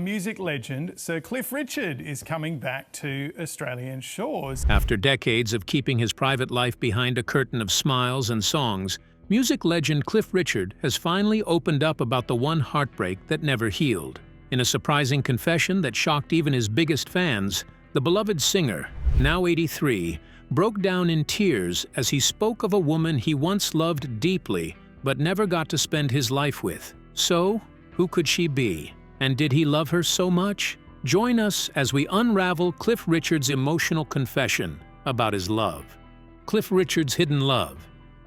music legend Sir Cliff Richard is coming back to Australian shores. After decades of keeping his private life behind a curtain of smiles and songs, music legend Cliff Richard has finally opened up about the one heartbreak that never healed. In a surprising confession that shocked even his biggest fans, the beloved singer, now 83, broke down in tears as he spoke of a woman he once loved deeply but never got to spend his life with. So, who could she be? And did he love her so much? Join us as we unravel Cliff Richard's emotional confession about his love. Cliff Richard's hidden love.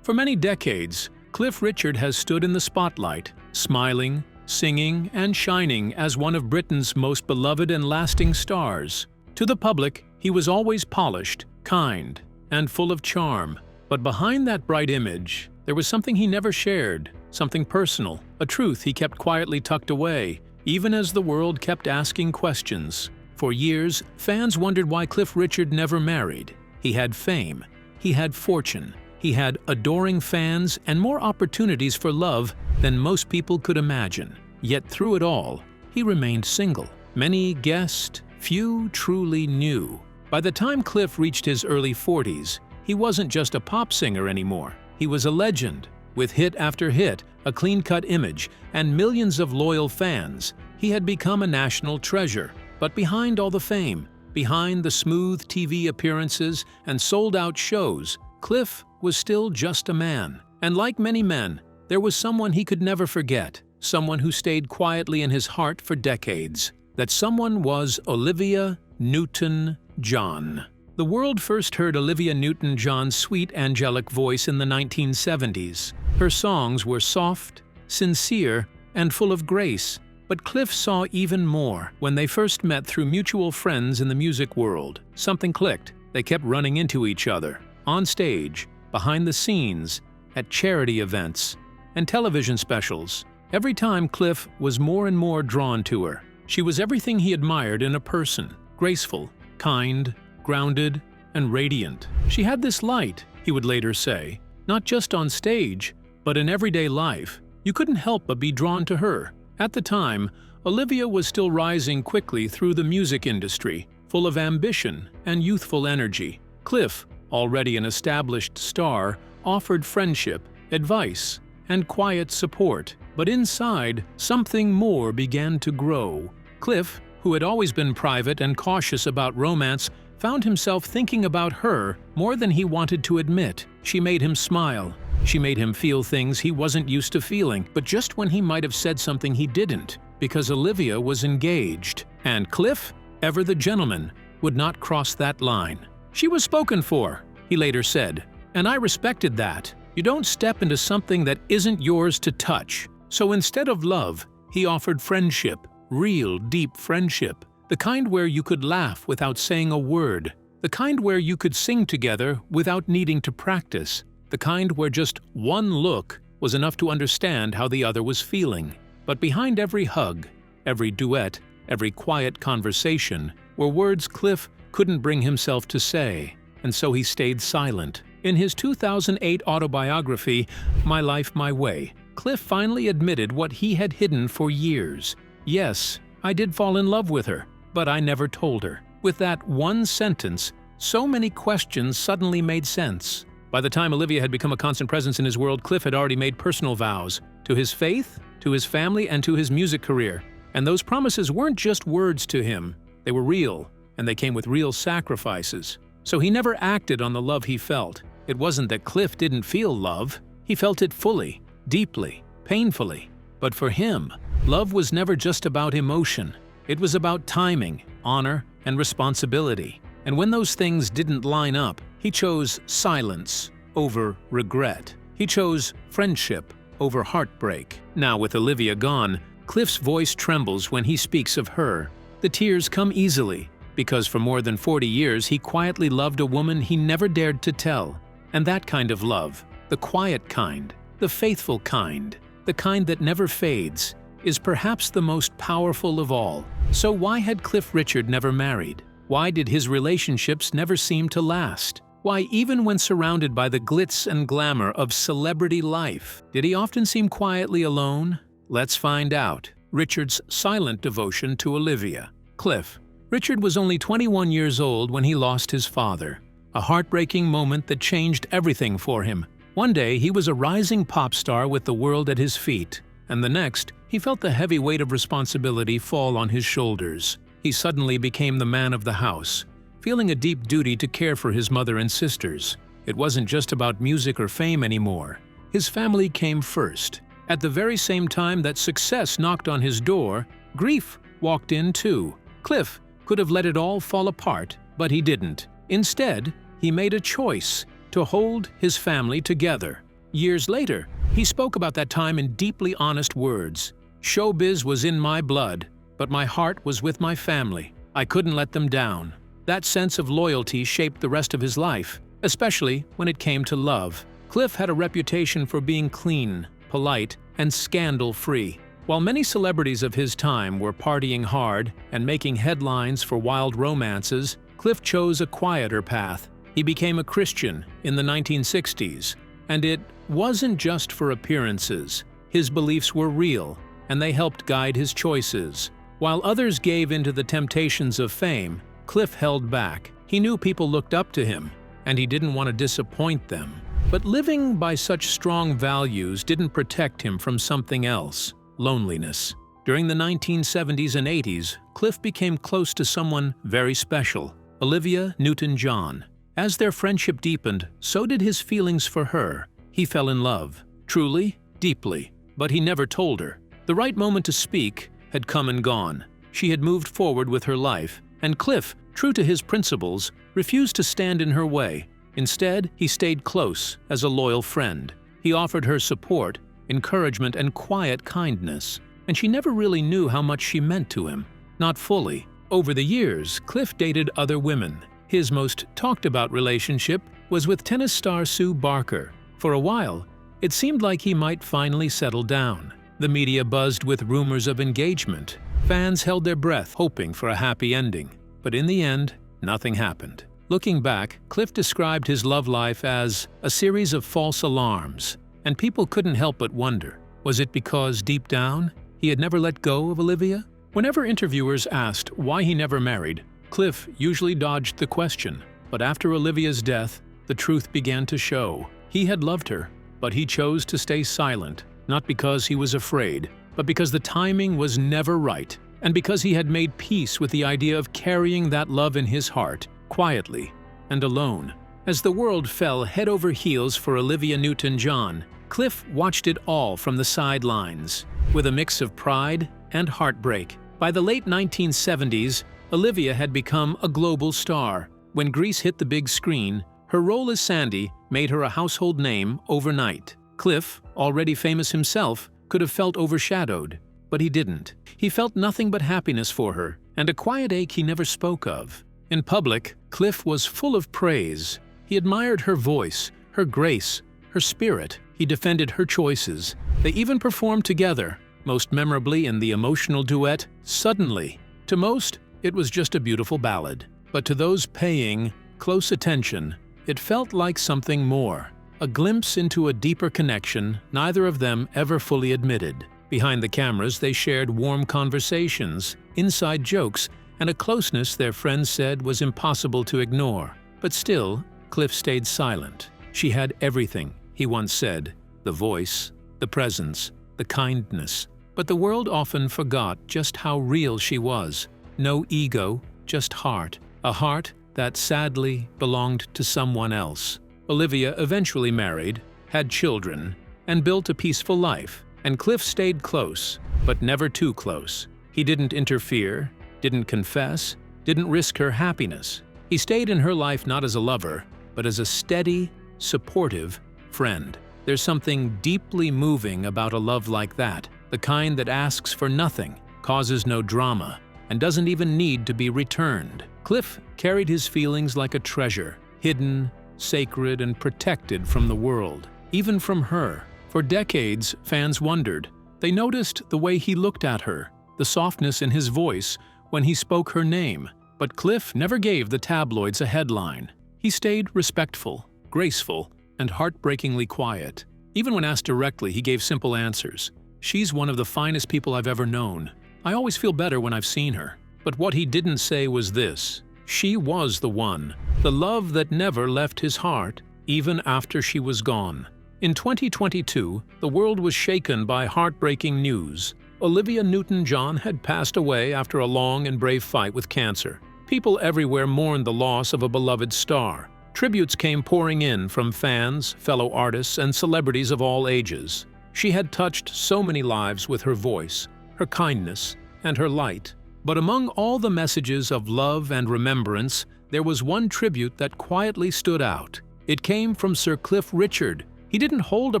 For many decades, Cliff Richard has stood in the spotlight, smiling, singing, and shining as one of Britain's most beloved and lasting stars. To the public, he was always polished, kind, and full of charm. But behind that bright image, there was something he never shared, something personal, a truth he kept quietly tucked away, even as the world kept asking questions. For years, fans wondered why Cliff Richard never married. He had fame, he had fortune, he had adoring fans and more opportunities for love than most people could imagine. Yet through it all, he remained single. Many guessed, few truly knew. By the time Cliff reached his early 40s, he wasn't just a pop singer anymore. He was a legend. With hit after hit, a clean-cut image, and millions of loyal fans, he had become a national treasure. But behind all the fame, behind the smooth TV appearances and sold-out shows, Cliff was still just a man. And like many men, there was someone he could never forget, someone who stayed quietly in his heart for decades. That someone was Olivia Newton-John. The world first heard Olivia Newton-John's sweet angelic voice in the 1970s. Her songs were soft, sincere, and full of grace. But Cliff saw even more. When they first met through mutual friends in the music world, something clicked. They kept running into each other, on stage, behind the scenes, at charity events, and television specials. Every time Cliff was more and more drawn to her. She was everything he admired in a person, graceful, kind, grounded, and radiant. She had this light, he would later say, not just on stage, but in everyday life. You couldn't help but be drawn to her. At the time, Olivia was still rising quickly through the music industry, full of ambition and youthful energy. Cliff, already an established star, offered friendship, advice, and quiet support. But inside, something more began to grow. Cliff, who had always been private and cautious about romance, found himself thinking about her more than he wanted to admit. She made him smile. She made him feel things he wasn't used to feeling, but just when he might have said something he didn't, because Olivia was engaged. And Cliff, ever the gentleman, would not cross that line. She was spoken for, he later said, and I respected that. You don't step into something that isn't yours to touch. So instead of love, he offered friendship, real deep friendship. The kind where you could laugh without saying a word. The kind where you could sing together without needing to practice. The kind where just one look was enough to understand how the other was feeling. But behind every hug, every duet, every quiet conversation, were words Cliff couldn't bring himself to say, and so he stayed silent. In his 2008 autobiography, My Life, My Way, Cliff finally admitted what he had hidden for years. Yes, I did fall in love with her, but I never told her. With that one sentence, so many questions suddenly made sense. By the time Olivia had become a constant presence in his world, Cliff had already made personal vows to his faith, to his family, and to his music career. And those promises weren't just words to him. They were real, and they came with real sacrifices. So he never acted on the love he felt. It wasn't that Cliff didn't feel love. He felt it fully, deeply, painfully. But for him, love was never just about emotion. It was about timing, honor, and responsibility. And when those things didn't line up, he chose silence over regret. He chose friendship over heartbreak. Now with Olivia gone, Cliff's voice trembles when he speaks of her. The tears come easily, because for more than 40 years he quietly loved a woman he never dared to tell. And that kind of love, the quiet kind, the faithful kind, the kind that never fades, is perhaps the most powerful of all. So why had Cliff Richard never married? Why did his relationships never seem to last? Why, even when surrounded by the glitz and glamour of celebrity life, did he often seem quietly alone? Let's find out. Richard's silent devotion to Olivia. Cliff. Richard was only 21 years old when he lost his father, a heartbreaking moment that changed everything for him. One day, he was a rising pop star with the world at his feet, and the next, he felt the heavy weight of responsibility fall on his shoulders. He suddenly became the man of the house, feeling a deep duty to care for his mother and sisters. It wasn't just about music or fame anymore. His family came first. At the very same time that success knocked on his door, grief walked in too. Cliff could have let it all fall apart, but he didn't. Instead, he made a choice to hold his family together. Years later, he spoke about that time in deeply honest words. "Showbiz was in my blood, but my heart was with my family. I couldn't let them down." That sense of loyalty shaped the rest of his life, especially when it came to love. Cliff had a reputation for being clean, polite, and scandal-free. While many celebrities of his time were partying hard and making headlines for wild romances, Cliff chose a quieter path. He became a Christian in the 1960s, and it wasn't just for appearances. His beliefs were real, and they helped guide his choices. While others gave into the temptations of fame, Cliff held back. He knew people looked up to him, and he didn't want to disappoint them. But living by such strong values didn't protect him from something else: loneliness. During the 1970s and 80s, Cliff became close to someone very special, Olivia Newton-John. As their friendship deepened, so did his feelings for her. He fell in love, truly, deeply, but he never told her. The right moment to speak had come and gone. She had moved forward with her life, and Cliff, true to his principles, refused to stand in her way. Instead, he stayed close as a loyal friend. He offered her support, encouragement, and quiet kindness, and she never really knew how much she meant to him. Not fully. Over the years, Cliff dated other women. His most talked-about relationship was with tennis star Sue Barker. For a while, it seemed like he might finally settle down. The media buzzed with rumors of engagement. Fans held their breath, hoping for a happy ending. But in the end, nothing happened. Looking back, Cliff described his love life as a series of false alarms, and people couldn't help but wonder, was it because deep down, he had never let go of Olivia? Whenever interviewers asked why he never married, Cliff usually dodged the question. But after Olivia's death, the truth began to show. He had loved her, but he chose to stay silent, not because he was afraid, but because the timing was never right, and because he had made peace with the idea of carrying that love in his heart, quietly and alone. As the world fell head over heels for Olivia Newton-John, Cliff watched it all from the sidelines, with a mix of pride and heartbreak. By the late 1970s, Olivia had become a global star. When Grease hit the big screen, her role as Sandy made her a household name overnight. Cliff, already famous himself, could have felt overshadowed, but he didn't. He felt nothing but happiness for her, and a quiet ache he never spoke of. In public, Cliff was full of praise. He admired her voice, her grace, her spirit. He defended her choices. They even performed together, most memorably in the emotional duet, Suddenly. To most, it was just a beautiful ballad. But to those paying close attention, it felt like something more. A glimpse into a deeper connection neither of them ever fully admitted. Behind the cameras, they shared warm conversations, inside jokes, and a closeness their friends said was impossible to ignore. But still, Cliff stayed silent. She had everything, he once said: the voice, the presence, the kindness. But the world often forgot just how real she was. No ego, just heart. A heart that sadly belonged to someone else. Olivia eventually married, had children, and built a peaceful life. And Cliff stayed close, but never too close. He didn't interfere, didn't confess, didn't risk her happiness. He stayed in her life not as a lover, but as a steady, supportive friend. There's something deeply moving about a love like that, the kind that asks for nothing, causes no drama, and doesn't even need to be returned. Cliff carried his feelings like a treasure, hidden, sacred, and protected from the world, even from her. For decades, fans wondered. They noticed the way he looked at her, the softness in his voice when he spoke her name. But Cliff never gave the tabloids a headline. He stayed respectful, graceful, and heartbreakingly quiet. Even when asked directly, he gave simple answers. "She's one of the finest people I've ever known. I always feel better when I've seen her." But what he didn't say was this: she was the one, the love that never left his heart, even after she was gone. In 2022, the world was shaken by heartbreaking news. Olivia Newton-John had passed away after a long and brave fight with cancer. People everywhere mourned the loss of a beloved star. Tributes came pouring in from fans, fellow artists, and celebrities of all ages. She had touched so many lives with her voice, her kindness, and her light. But among all the messages of love and remembrance, there was one tribute that quietly stood out. It came from Sir Cliff Richard. He didn't hold a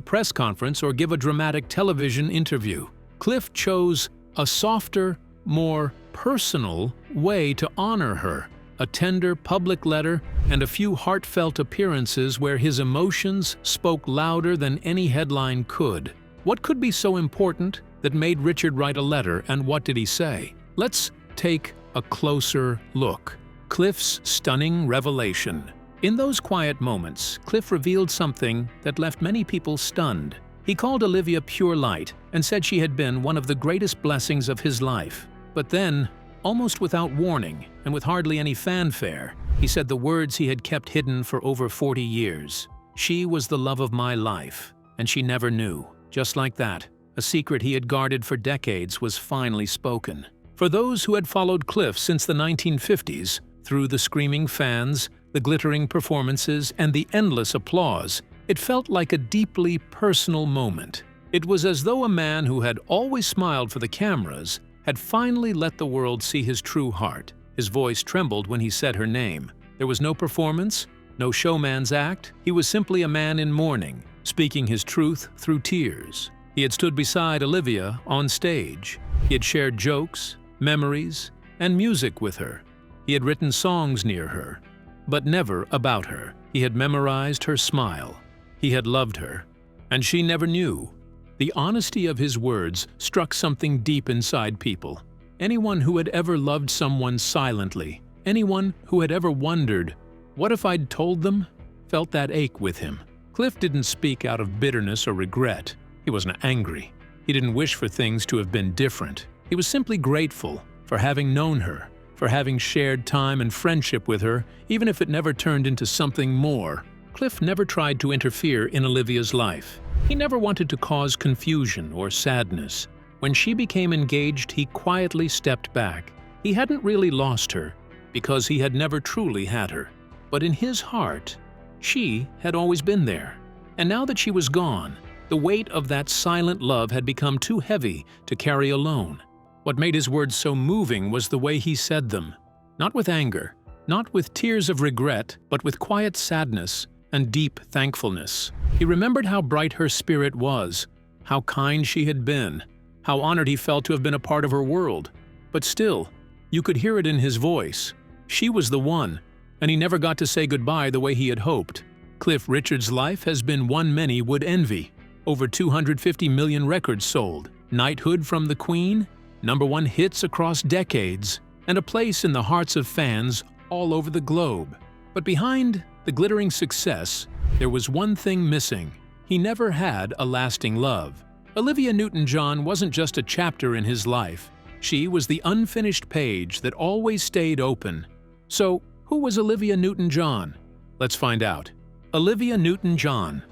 press conference or give a dramatic television interview. Cliff chose a softer, more personal way to honor her. A tender public letter and a few heartfelt appearances where his emotions spoke louder than any headline could. What could be so important that made Richard write a letter, and what did he say? Let's take a closer look. Cliff's stunning revelation. In those quiet moments, Cliff revealed something that left many people stunned. He called Olivia pure light and said she had been one of the greatest blessings of his life. But then, almost without warning and with hardly any fanfare, he said the words he had kept hidden for over 40 years. "She was the love of my life, and she never knew." Just like that, a secret he had guarded for decades was finally spoken. For those who had followed Cliff since the 1950s, through the screaming fans, the glittering performances, and the endless applause, it felt like a deeply personal moment. It was as though a man who had always smiled for the cameras had finally let the world see his true heart. His voice trembled when he said her name. There was no performance, no showman's act. He was simply a man in mourning, speaking his truth through tears. He had stood beside Olivia on stage. He had shared jokes, memories, and music with her. He had written songs near her, but never about her. He had memorized her smile. He had loved her, and she never knew. The honesty of his words struck something deep inside people. Anyone who had ever loved someone silently, anyone who had ever wondered, "What if I'd told them?" felt that ache with him. Cliff didn't speak out of bitterness or regret. He wasn't angry. He didn't wish for things to have been different. He was simply grateful for having known her, for having shared time and friendship with her, even if it never turned into something more. Cliff never tried to interfere in Olivia's life. He never wanted to cause confusion or sadness. When she became engaged, he quietly stepped back. He hadn't really lost her, because he had never truly had her. But in his heart, she had always been there. And now that she was gone, the weight of that silent love had become too heavy to carry alone. What made his words so moving was the way he said them. Not with anger, not with tears of regret, but with quiet sadness and deep thankfulness. He remembered how bright her spirit was, how kind she had been, how honored he felt to have been a part of her world. But still, you could hear it in his voice. She was the one, and he never got to say goodbye the way he had hoped. Cliff Richard's life has been one many would envy. Over 250 million records sold, knighthood from the Queen, #1 hits across decades, and a place in the hearts of fans all over the globe. But behind the glittering success, there was one thing missing. He never had a lasting love. Olivia Newton-John wasn't just a chapter in his life. She was the unfinished page that always stayed open. So, who was Olivia Newton-John? Let's find out. Olivia Newton-John.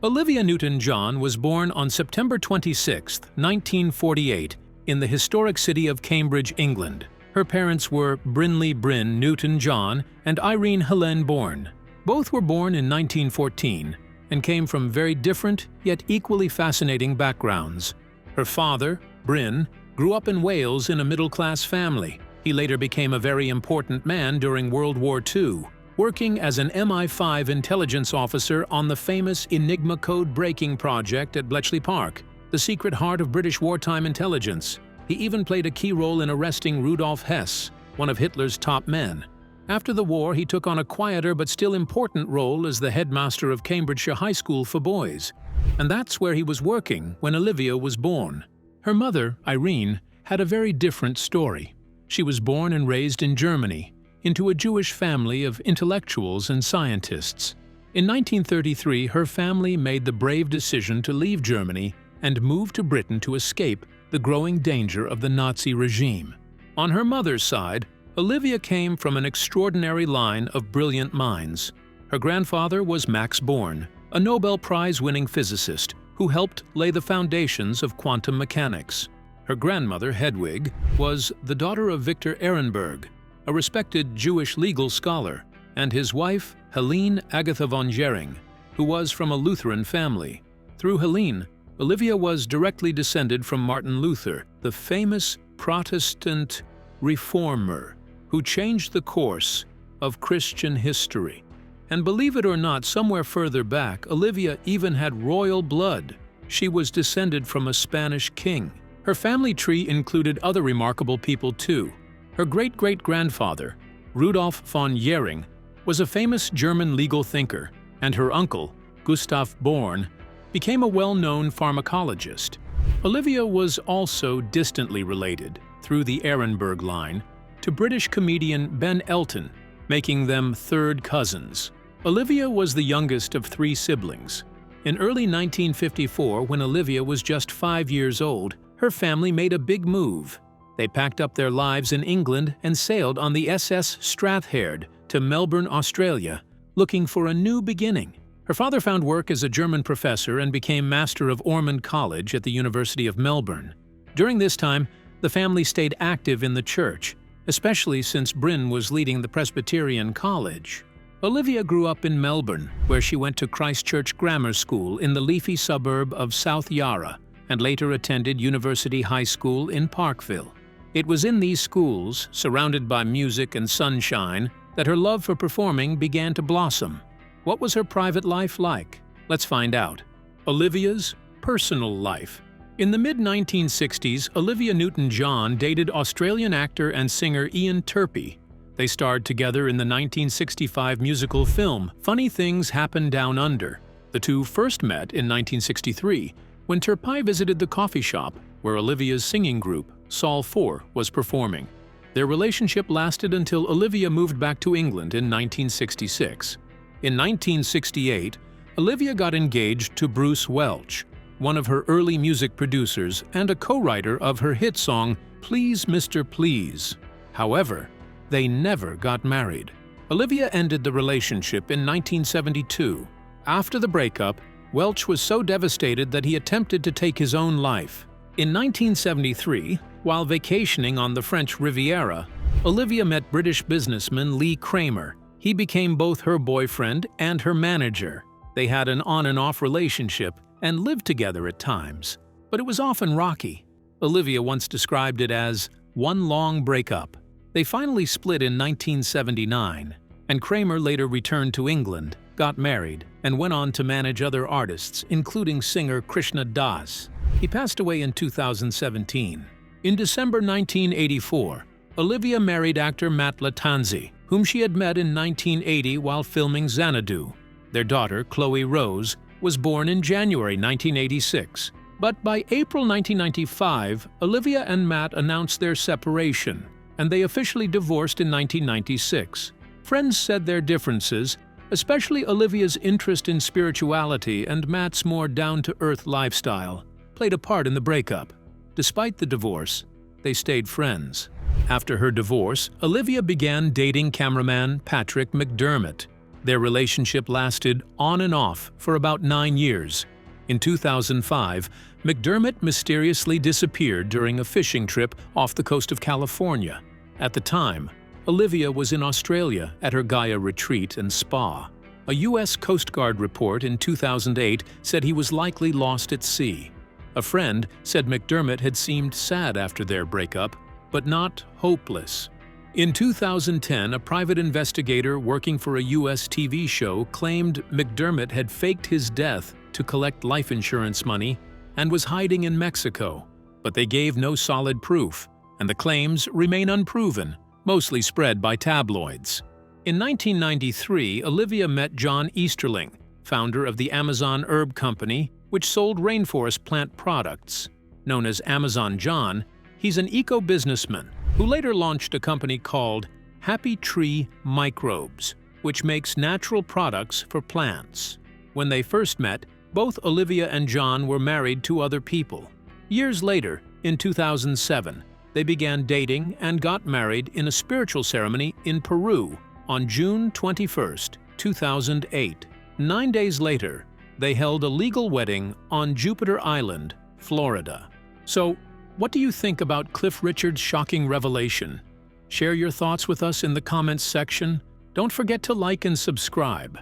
Olivia Newton-John was born on September 26, 1948, in the historic city of Cambridge, England. Her parents were Brinley Bryn Newton-John and Irene Helene Bourne. Both were born in 1914 and came from very different yet equally fascinating backgrounds. Her father, Bryn, grew up in Wales in a middle-class family. He later became a very important man during World War II, working as an MI5 intelligence officer on the famous Enigma code breaking project at Bletchley Park, the secret heart of British wartime intelligence. He even played a key role in arresting Rudolf Hess, one of Hitler's top men. After the war, he took on a quieter but still important role as the headmaster of Cambridgeshire High School for boys. And that's where he was working when Olivia was born. Her mother, Irene, had a very different story. She was born and raised in Germany, into a Jewish family of intellectuals and scientists. In 1933, her family made the brave decision to leave Germany and moved to Britain to escape the growing danger of the Nazi regime. On her mother's side, Olivia came from an extraordinary line of brilliant minds. Her grandfather was Max Born, a Nobel Prize-winning physicist who helped lay the foundations of quantum mechanics. Her grandmother, Hedwig, was the daughter of Victor Ehrenberg, a respected Jewish legal scholar, and his wife, Helene Agatha von Gering, who was from a Lutheran family. Through Helene, Olivia was directly descended from Martin Luther, the famous Protestant reformer who changed the course of Christian history. And believe it or not, somewhere further back, Olivia even had royal blood. She was descended from a Spanish king. Her family tree included other remarkable people too. Her great-great-grandfather, Rudolf von Gering, was a famous German legal thinker, and her uncle, Gustav Born, became a well-known pharmacologist. Olivia was also distantly related, through the Ehrenberg line, to British comedian Ben Elton, making them third cousins. Olivia was the youngest of 3 siblings. In early 1954, when Olivia was just 5 years old, her family made a big move. They packed up their lives in England and sailed on the SS Strathhaird to Melbourne, Australia, looking for a new beginning. Her father found work as a German professor and became Master of Ormond College at the University of Melbourne. During this time, the family stayed active in the church, especially since Bryn was leading the Presbyterian College. Olivia grew up in Melbourne, where she went to Christchurch Grammar School in the leafy suburb of South Yarra, and later attended University High School in Parkville. It was in these schools, surrounded by music and sunshine, that her love for performing began to blossom. What was her private life like? Let's find out. Olivia's personal life. In the mid-1960s, Olivia Newton-John dated Australian actor and singer Ian Turpie. They starred together in the 1965 musical film Funny Things Happen Down Under. The two first met in 1963 when Turpie visited the coffee shop where Olivia's singing group, Sol 4, was performing. Their relationship lasted until Olivia moved back to England in 1966. In 1968, Olivia got engaged to Bruce Welch, one of her early music producers and a co-writer of her hit song, Please Mr. Please. However, they never got married. Olivia ended the relationship in 1972. After the breakup, Welch was so devastated that he attempted to take his own life. In 1973, while vacationing on the French Riviera, Olivia met British businessman Lee Kramer. He became both her boyfriend and her manager. They had an on-and-off relationship and lived together at times, but it was often rocky. Olivia once described it as one long breakup. They finally split in 1979, and Kramer later returned to England, got married, and went on to manage other artists, including singer Krishna Das. He passed away in 2017. In December 1984, Olivia married actor Matt Lattanzi, whom she had met in 1980 while filming Xanadu. Their daughter, Chloe Rose, was born in January 1986. But by April 1995, Olivia and Matt announced their separation, and they officially divorced in 1996. Friends said their differences, especially Olivia's interest in spirituality and Matt's more down-to-earth lifestyle, played a part in the breakup. Despite the divorce, they stayed friends. After her divorce, Olivia began dating cameraman Patrick McDermott. Their relationship lasted on and off for about 9 years. In 2005, McDermott mysteriously disappeared during a fishing trip off the coast of California. At the time, Olivia was in Australia at her Gaia retreat and spa. A U.S. Coast Guard report in 2008 said he was likely lost at sea. A friend said McDermott had seemed sad after their breakup, but not hopeless. In 2010, a private investigator working for a U.S. TV show claimed McDermott had faked his death to collect life insurance money and was hiding in Mexico, but they gave no solid proof, and the claims remain unproven, mostly spread by tabloids. In 1993, Olivia met John Easterling, founder of the Amazon Herb Company, which sold rainforest plant products. Known as Amazon John, he's an eco-businessman who later launched a company called Happy Tree Microbes, which makes natural products for plants. When they first met, Both Olivia and John were married to other people. Years later, in 2007, they began dating and got married in a spiritual ceremony in Peru on June 21, 2008. 9 days later, they held a legal wedding on Jupiter Island, Florida. So, what do you think about Cliff Richard's shocking revelation? Share your thoughts with us in the comments section. Don't forget to like and subscribe.